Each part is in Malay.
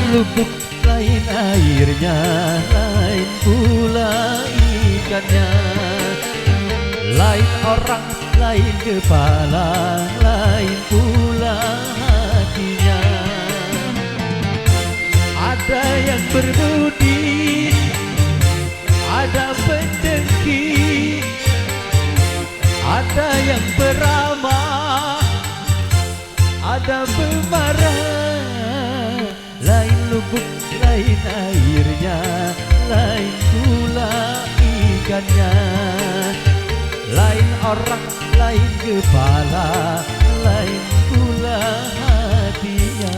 lubuk, lain airnya, lain pula ikannya. Lain orang, lain kepala, lain pula hatinya. Ada yang berbudi, ada pendengki, ada yang beramah, ada pemarah. Lain lubuk, lain airnya, lain pula ikannya. Lain orang, lain kepala, lain pula hatinya.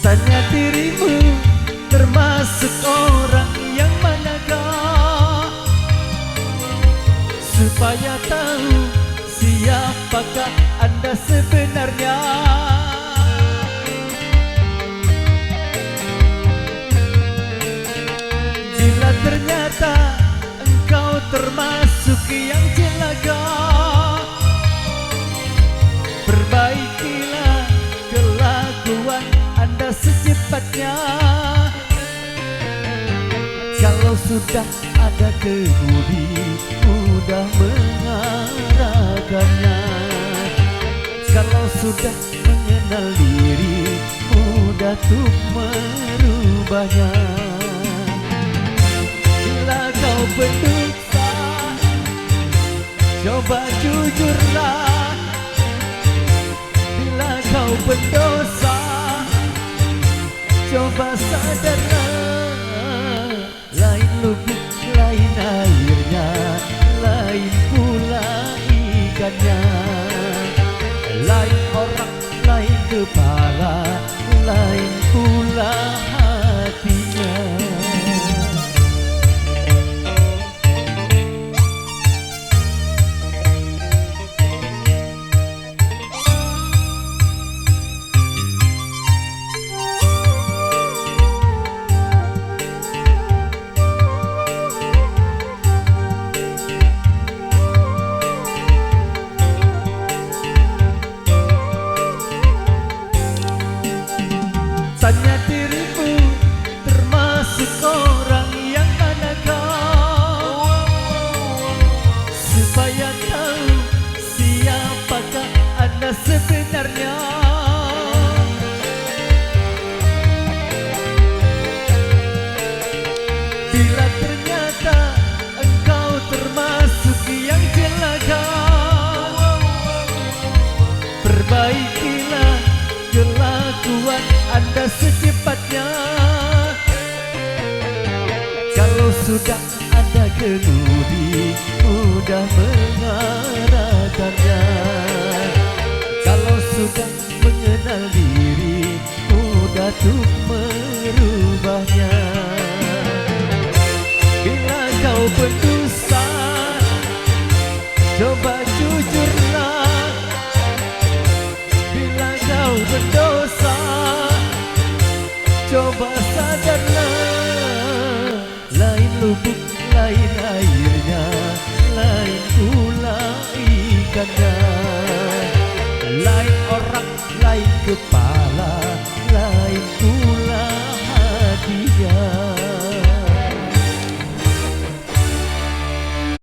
Tanya dirimu, termasuk orang yang manakah, supaya tahu siapakah Anda sebenarnya. Bila ternyata engkau termasuk yang celaka, perbaikilah kelakuan Anda secepatnya. Kalau sudah ada kemudi, mudah mengarahkannya. Kalau sudah mengenal diri, mudah untuk merubahnya. Bila kau berdosa, coba jujurlah. Bila kau berdosa, coba sadarlah. Lain lubuk, lain airnya, lain pula ikannya. Lain orang, lain kepala, lain pula hatinya. Tanya dirimu, termasuk orang yang manakah, supaya tahu siapakah Anda sebenarnya. Bila ternyata engkau termasuk yang celaka, perbaikilah kelakuan Anda secepatnya. Kalau sudah ada kemudi, mudah mengarahkannya. Kalau sudah mengenal diri, mudah untuk merubahnya. Bila kau berdosa, coba jujurlah. Bila kau berdosa, coba sadarlah. Lain lubuk, lain airnya, lain pula ikannya. Lain orang, lain kepala, lain pula